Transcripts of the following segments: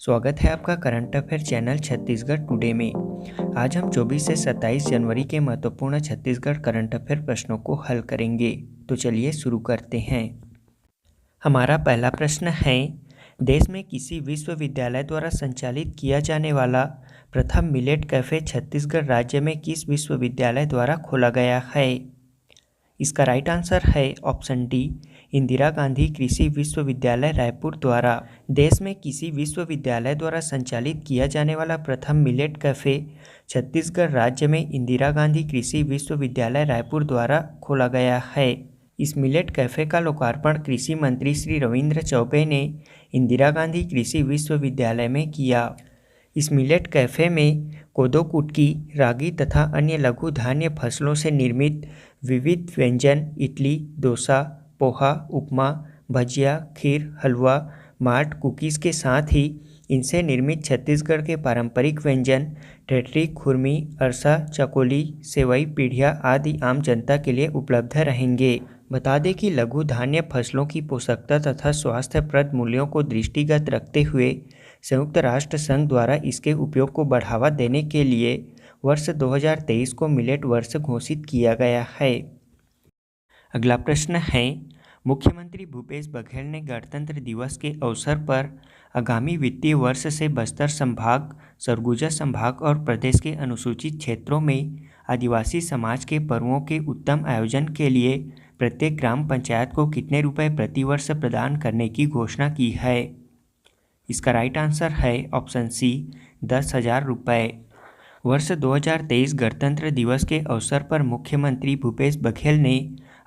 स्वागत है आपका current affair channel Chhattisgarh today में। आज हम 24 से 27 जनवरी के महत्वपूर्ण छत्तीसगढ़ करंट अफेयर प्रश्नों को हल करेंगे। तो चलिए शुरू करते हैं। हमारा पहला प्रश्न है, देश में किसी विश्वविद्यालय द्वारा संचालित किया जाने वाला प्रथम मिलेट कैफे छत्तीसगढ़ राज्य में किस विश्वविद्यालय द्वारा खोला गया है? इसका राइट आंसर है ऑप्शन डी, इंदिरा गांधी कृषि विश्वविद्यालय रायपुर द्वारा। देश में किसी विश्वविद्यालय द्वारा संचालित किया जाने वाला प्रथम मिलेट कैफे छत्तीसगढ़ राज्य में इंदिरा गांधी कृषि विश्वविद्यालय रायपुर द्वारा खोला गया है। इस मिलेट कैफे का लोकार्पण कृषि मंत्री श्री रविंद्र चौबे ने इंदिरा गांधी कृषि विश्वविद्यालय में किया। इस मिलेट कैफे में कोदो कुटकी, रागी तथा अन्य लघु धान्य फसलों से निर्मित विविध व्यंजन इडली, डोसा, पोहा, उपमा, भजिया, खीर, हलवा, माल्ट कुकीज़ के साथ ही इनसे निर्मित छत्तीसगढ़ के पारंपरिक व्यंजन टेटरी, खुरमी, अरसा, चकोली, सेवई, पीढ़िया आदि आम जनता के लिए उपलब्ध रहेंगे। बता दें कि लघु धान्य फसलों की पोषकता तथा स्वास्थ्यप्रद मूल्यों को दृष्टिगत रखते हुए संयुक्त राष्ट्र संघ द्वारा इसके उपयोग को बढ़ावा देने के लिए वर्ष 2023 को मिलेट वर्ष घोषित किया गया है। अगला प्रश्न है, मुख्यमंत्री भूपेश बघेल ने गणतंत्र दिवस के अवसर पर आगामी वित्तीय वर्ष से बस्तर संभाग, सरगुजा संभाग और प्रदेश के अनुसूचित क्षेत्रों में आदिवासी समाज के पर्वों के उत्तम आयोजन के लिए प्रत्येक ग्राम पंचायत को कितने रुपए प्रतिवर्ष प्रदान करने की घोषणा की है? इसका राइट आंसर है ऑप्शन सी, 10,000 रुपये। वर्ष 2023 गणतंत्र दिवस के अवसर पर मुख्यमंत्री भूपेश बघेल ने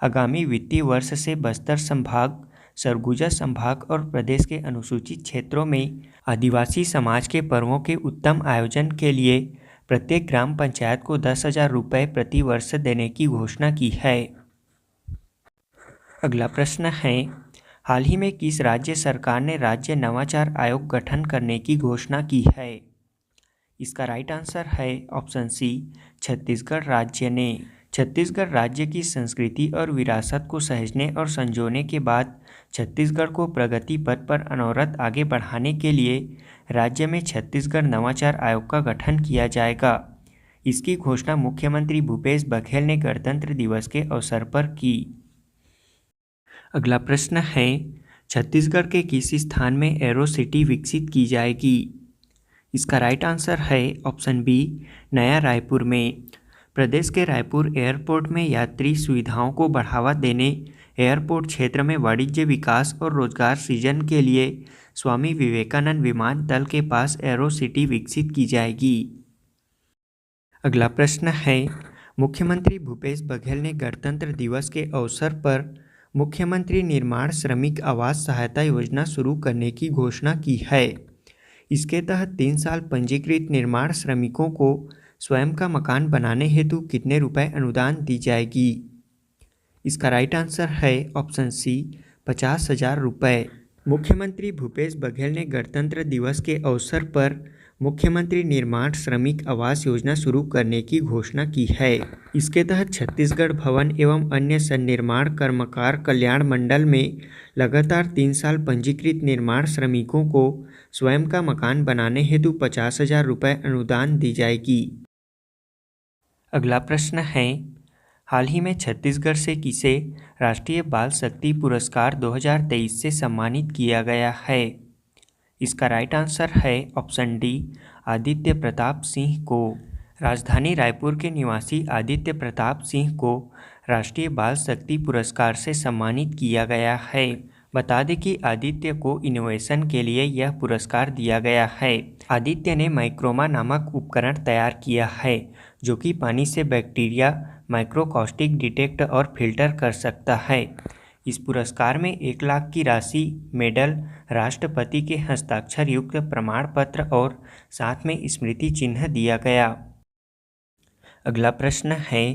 आगामी वित्तीय वर्ष से बस्तर संभाग, सरगुजा संभाग और प्रदेश के अनुसूचित क्षेत्रों में आदिवासी समाज के पर्वों के उत्तम आयोजन के लिए प्रत्येक ग्राम पंचायत को 10,000 रुपये प्रति वर्ष देने की घोषणा की है। अगला प्रश्न है, हाल ही में किस राज्य सरकार ने राज्य नवाचार आयोग गठन करने की घोषणा की है? इसका राइट आंसर है ऑप्शन सी, छत्तीसगढ़ राज्य ने। छत्तीसगढ़ राज्य की संस्कृति और विरासत को सहेजने और संजोने के बाद छत्तीसगढ़ को प्रगति पथ पर अनवरत आगे बढ़ाने के लिए राज्य में छत्तीसगढ़ नवाचार आयोग का गठन किया जाएगा। इसकी घोषणा मुख्यमंत्री भूपेश बघेल ने गणतंत्र दिवस के अवसर पर की। अगला प्रश्न है, छत्तीसगढ़ के किस स्थान में एरो सिटी विकसित की जाएगी? इसका राइट आंसर है ऑप्शन बी, नया रायपुर में। प्रदेश के रायपुर एयरपोर्ट में यात्री सुविधाओं को बढ़ावा देने, एयरपोर्ट क्षेत्र में वाणिज्य विकास और रोजगार सृजन के लिए स्वामी विवेकानंद विमानतल के पास एरो सिटी विकसित की जाएगी। अगला प्रश्न है, मुख्यमंत्री भूपेश बघेल ने गणतंत्र दिवस के अवसर पर मुख्यमंत्री निर्माण श्रमिक आवास सहायता योजना शुरू करने की घोषणा की है। इसके तहत 3 साल पंजीकृत निर्माण श्रमिकों को स्वयं का मकान बनाने हेतु कितने रुपए अनुदान दी जाएगी? इसका राइट आंसर है ऑप्शन सी, 50,000 रुपये। मुख्यमंत्री भूपेश बघेल ने गणतंत्र दिवस के अवसर पर मुख्यमंत्री निर्माण श्रमिक आवास योजना शुरू करने की घोषणा की है। इसके तहत छत्तीसगढ़ भवन एवं अन्य सन्निर्माण कर्मकार कल्याण मंडल में लगातार 3 साल पंजीकृत निर्माण श्रमिकों को स्वयं का मकान बनाने हेतु 50,000 रुपये अनुदान दी जाएगी। अगला प्रश्न है, हाल ही में छत्तीसगढ़ से किसे राष्ट्रीय बाल शक्ति पुरस्कार 2023 से सम्मानित किया गया है? इसका राइट आंसर है ऑप्शन डी, आदित्य प्रताप सिंह को। राजधानी रायपुर के निवासी आदित्य प्रताप सिंह को राष्ट्रीय बाल शक्ति पुरस्कार से सम्मानित किया गया है। बता दें कि आदित्य को इनोवेशन के लिए यह पुरस्कार दिया गया है। आदित्य ने माइक्रोमा नामक उपकरण तैयार किया है जो कि पानी से बैक्टीरिया, माइक्रोकास्टिक डिटेक्ट और फिल्टर कर सकता है। इस पुरस्कार में 1 लाख की राशि, मेडल, राष्ट्रपति के हस्ताक्षर युक्त प्रमाण पत्र और साथ में स्मृति चिन्ह दिया गया। अगला प्रश्न है,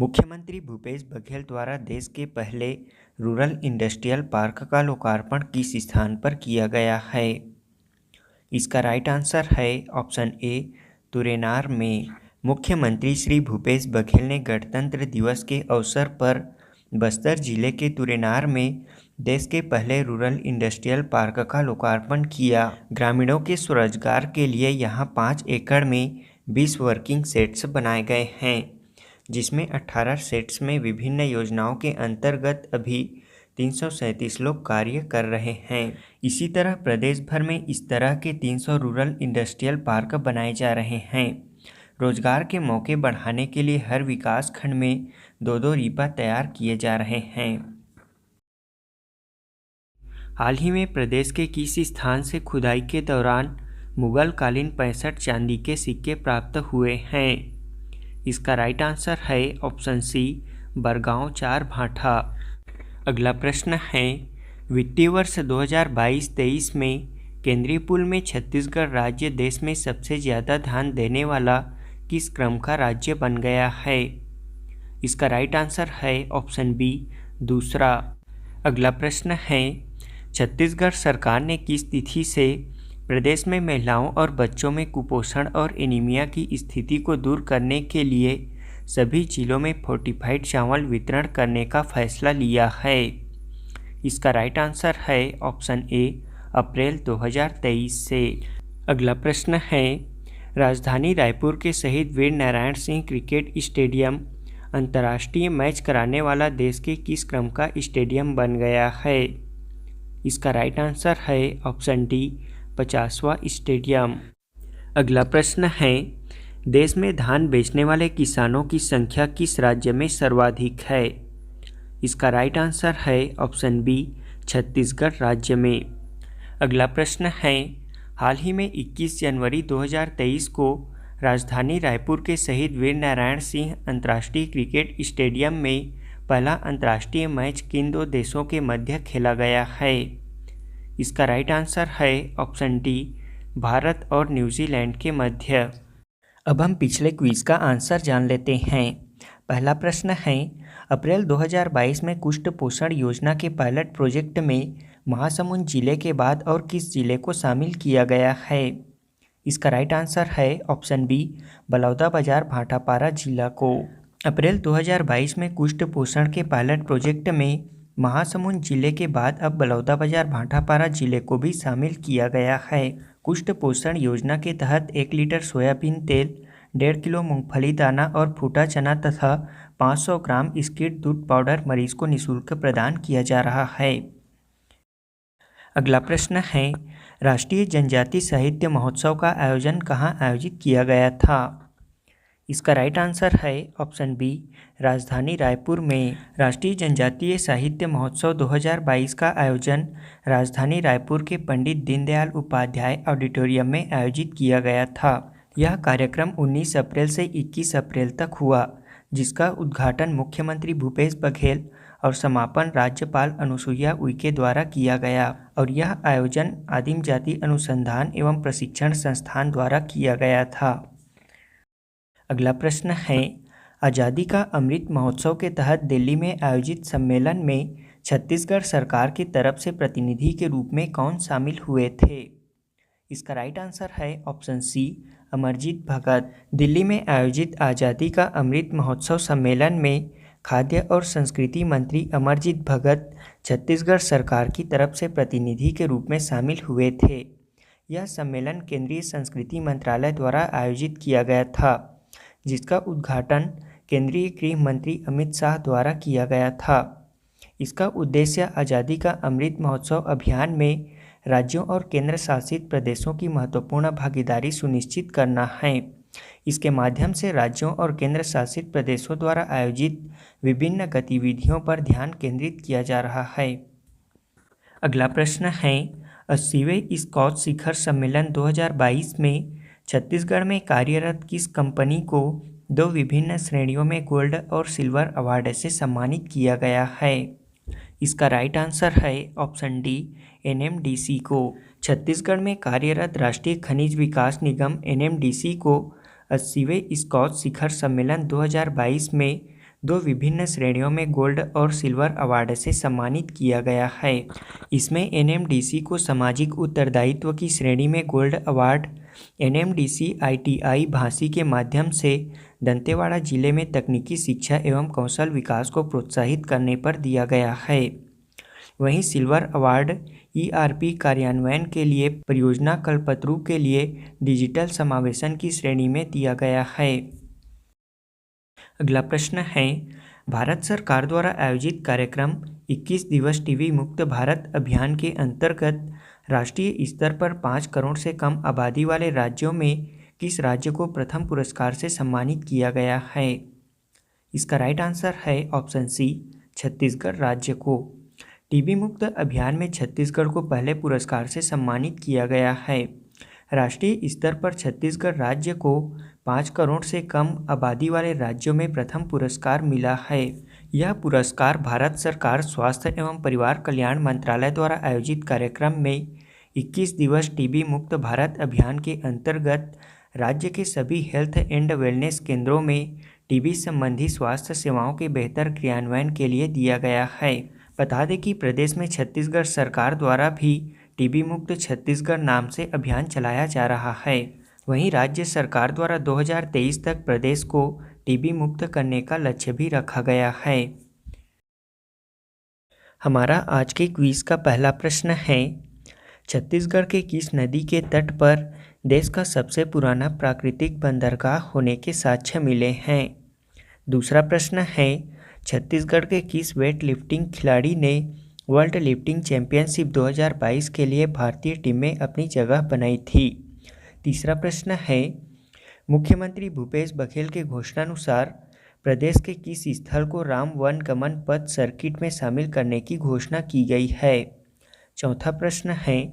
मुख्यमंत्री भूपेश बघेल द्वारा देश के पहले रूरल इंडस्ट्रियल पार्क का लोकार्पण किस स्थान पर किया गया है? इसका राइट आंसर है ऑप्शन ए, तुरेनार में। मुख्यमंत्री श्री भूपेश बघेल ने गणतंत्र दिवस के अवसर पर बस्तर जिले के तुरेनार में देश के पहले रूरल इंडस्ट्रियल पार्क का लोकार्पण किया। ग्रामीणों के स्वरोजगार के लिए यहां 5 एकड़ में 20 वर्किंग सेट्स बनाए गए हैं, जिसमें 18 सेट्स में विभिन्न योजनाओं के अंतर्गत अभी 337 लोग कार्य कर रहे हैं। इसी तरह प्रदेश भर में इस तरह के 300 रूरल इंडस्ट्रियल पार्क बनाए जा रहे हैं। रोजगार के मौके बढ़ाने के लिए हर विकास खंड में 2-2 रीपा तैयार किए जा रहे हैं। हाल ही में प्रदेश के किसी स्थान से खुदाई के दौरान मुगल कालीन 65 चांदी के सिक्के प्राप्त हुए हैं। इसका राइट आंसर है ऑप्शन सी, बरगांव 4 भाठा। अगला प्रश्न है, वित्तीय वर्ष 2022-23 में केंद्रीय पूल में छत्तीसगढ़ राज्य देश में सबसे ज़्यादा धान देने वाला किस क्रम का राज्य बन गया है? इसका राइट आंसर है ऑप्शन बी, दूसरा। अगला प्रश्न है, छत्तीसगढ़ सरकार ने किस तिथि से प्रदेश में महिलाओं और बच्चों में कुपोषण और एनीमिया की स्थिति को दूर करने के लिए सभी जिलों में फोर्टिफाइड चावल वितरण करने का फैसला लिया है? इसका राइट आंसर है ऑप्शन ए, अप्रैल 2023 से। अगला प्रश्न है, राजधानी रायपुर के शहीद वीर नारायण सिंह क्रिकेट स्टेडियम अंतर्राष्ट्रीय मैच कराने वाला देश के किस क्रम का स्टेडियम बन गया है? इसका राइट आंसर है ऑप्शन डी, 50वां स्टेडियम। अगला प्रश्न है, देश में धान बेचने वाले किसानों की संख्या किस राज्य में सर्वाधिक है? इसका राइट आंसर है ऑप्शन बी, छत्तीसगढ़ राज्य में। अगला प्रश्न है, हाल ही में 21 जनवरी 2023 को राजधानी रायपुर के शहीद वीर नारायण सिंह अंतर्राष्ट्रीय क्रिकेट स्टेडियम में पहला अंतर्राष्ट्रीय मैच किन 2 देशों के मध्य खेला गया है? इसका राइट आंसर है ऑप्शन डी, भारत और न्यूजीलैंड के मध्य। अब हम पिछले क्विज का आंसर जान लेते हैं। पहला प्रश्न है, अप्रैल 2022 में कुष्ठ पोषण योजना के पायलट प्रोजेक्ट में महासमुंद जिले के बाद और किस जिले को शामिल किया गया है? इसका राइट आंसर है ऑप्शन बी, बलौदाबाजार भाटापारा जिला को। अप्रैल 2022 में कुष्ठ पोषण के पायलट प्रोजेक्ट में महासमुंद जिले के बाद अब बलौदाबाजार भाटापारा जिले को भी शामिल किया गया है। कुष्ठ पोषण योजना के तहत 1 लीटर सोयाबीन तेल, 1.5 किलो मूंगफली दाना और फूटा चना तथा 500 ग्राम स्किड दूध पाउडर मरीज को निःशुल्क प्रदान किया जा रहा है। अगला प्रश्न है, राष्ट्रीय जनजाति साहित्य महोत्सव का आयोजन कहाँ आयोजित किया गया था? इसका राइट आंसर है ऑप्शन बी, राजधानी रायपुर में। राष्ट्रीय जनजातीय साहित्य महोत्सव 2022 का आयोजन राजधानी रायपुर के पंडित दीनदयाल उपाध्याय ऑडिटोरियम में आयोजित किया गया था। यह कार्यक्रम 19 अप्रैल से 21 अप्रैल तक हुआ, जिसका उद्घाटन मुख्यमंत्री भूपेश बघेल और समापन राज्यपाल अनुसुईया उइके द्वारा किया गया और यह आयोजन आदिम जाति अनुसंधान एवं प्रशिक्षण संस्थान द्वारा किया गया था। अगला प्रश्न है, आज़ादी का अमृत महोत्सव के तहत दिल्ली में आयोजित सम्मेलन में छत्तीसगढ़ सरकार की तरफ से प्रतिनिधि के रूप में कौन शामिल हुए थे? इसका राइट आंसर है ऑप्शन सी, अमरजीत भगत। दिल्ली में आयोजित आज़ादी का अमृत महोत्सव सम्मेलन में खाद्य और संस्कृति मंत्री अमरजीत भगत छत्तीसगढ़ सरकार की तरफ से प्रतिनिधि के रूप में शामिल हुए थे। यह सम्मेलन केंद्रीय संस्कृति मंत्रालय द्वारा आयोजित किया गया था, जिसका उद्घाटन केंद्रीय गृह मंत्री अमित शाह द्वारा किया गया था। इसका उद्देश्य आज़ादी का अमृत महोत्सव अभियान में राज्यों और केंद्र शासित प्रदेशों की महत्वपूर्ण भागीदारी सुनिश्चित करना है। इसके माध्यम से राज्यों और केंद्र शासित प्रदेशों द्वारा आयोजित विभिन्न गतिविधियों पर ध्यान केंद्रित किया जा रहा है। अगला प्रश्न है, 80वें स्कॉच शिखर सम्मेलन 2022 में छत्तीसगढ़ में कार्यरत किस कंपनी को 2 विभिन्न श्रेणियों में गोल्ड और सिल्वर अवार्ड से सम्मानित किया गया है? इसका राइट आंसर है ऑप्शन डी, NMDC को। छत्तीसगढ़ में कार्यरत राष्ट्रीय खनिज विकास निगम NMDC को 80वें स्कॉच शिखर सम्मेलन 2022 में 2 विभिन्न श्रेणियों में गोल्ड और सिल्वर अवार्ड से सम्मानित किया गया है। इसमें NMDC को सामाजिक उत्तरदायित्व की श्रेणी में gold award, NMDC ITI Bhansi के माध्यम से दंतेवाड़ा जिले में तकनीकी शिक्षा एवं कौशल विकास को प्रोत्साहित करने पर दिया गया है। वहीं सिल्वर अवार्ड ईआरपी कार्यान्वयन के लिए परियोजना कल्पतरू के लिए डिजिटल समावेशन की श्रेणी में दिया गया है। अगला प्रश्न है, भारत सरकार द्वारा आयोजित कार्यक्रम 21 दिवस टीबी मुक्त भारत अभियान के अंतर्गत राष्ट्रीय स्तर पर 5 करोड़ से कम आबादी वाले राज्यों में किस राज्य को प्रथम पुरस्कार से सम्मानित किया गया है? इसका राइट आंसर है ऑप्शन सी, छत्तीसगढ़ राज्य को। टीबी मुक्त अभियान में छत्तीसगढ़ को पहले पुरस्कार से सम्मानित किया गया है। राष्ट्रीय स्तर पर छत्तीसगढ़ राज्य को 5 करोड़ से कम आबादी वाले राज्यों में प्रथम पुरस्कार मिला है। यह पुरस्कार भारत सरकार स्वास्थ्य एवं परिवार कल्याण मंत्रालय द्वारा आयोजित कार्यक्रम में 21 दिवस टीबी मुक्त भारत अभियान के अंतर्गत राज्य के सभी हेल्थ एंड वेलनेस केंद्रों में टीबी संबंधी स्वास्थ्य सेवाओं के बेहतर क्रियान्वयन के लिए दिया गया है। बता दें कि प्रदेश में छत्तीसगढ़ सरकार द्वारा भी टीबी मुक्त छत्तीसगढ़ नाम से अभियान चलाया जा रहा है। वहीं राज्य सरकार द्वारा 2023 तक प्रदेश को टीबी मुक्त करने का लक्ष्य भी रखा गया है। हमारा आज के क्विज का पहला प्रश्न है, छत्तीसगढ़ के किस नदी के तट पर देश का सबसे पुराना प्राकृतिक बंदरगाह होने के साक्ष्य मिले हैं? दूसरा प्रश्न है, छत्तीसगढ़ के किस वेट लिफ्टिंग खिलाड़ी ने वर्ल्ड लिफ्टिंग चैंपियनशिप 2022 के लिए भारतीय टीम में अपनी जगह बनाई थी? तीसरा प्रश्न है, मुख्यमंत्री भूपेश बघेल के घोषणानुसार प्रदेश के किस स्थल को राम वन गमन पथ सर्किट में शामिल करने की घोषणा की गई है? चौथा प्रश्न है,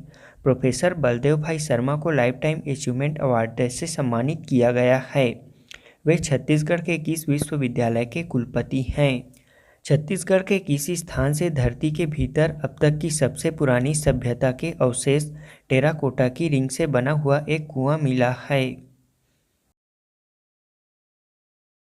प्रोफेसर बलदेव भाई शर्मा को लाइफ टाइम अचीवमेंट अवार्ड से सम्मानित किया गया है। वे छत्तीसगढ़ के किस विश्वविद्यालय के कुलपति हैं? छत्तीसगढ़ के किस स्थान से धरती के भीतर अब तक की सबसे पुरानी सभ्यता के अवशेष टेराकोटा की रिंग से बना हुआ एक कुआं मिला है?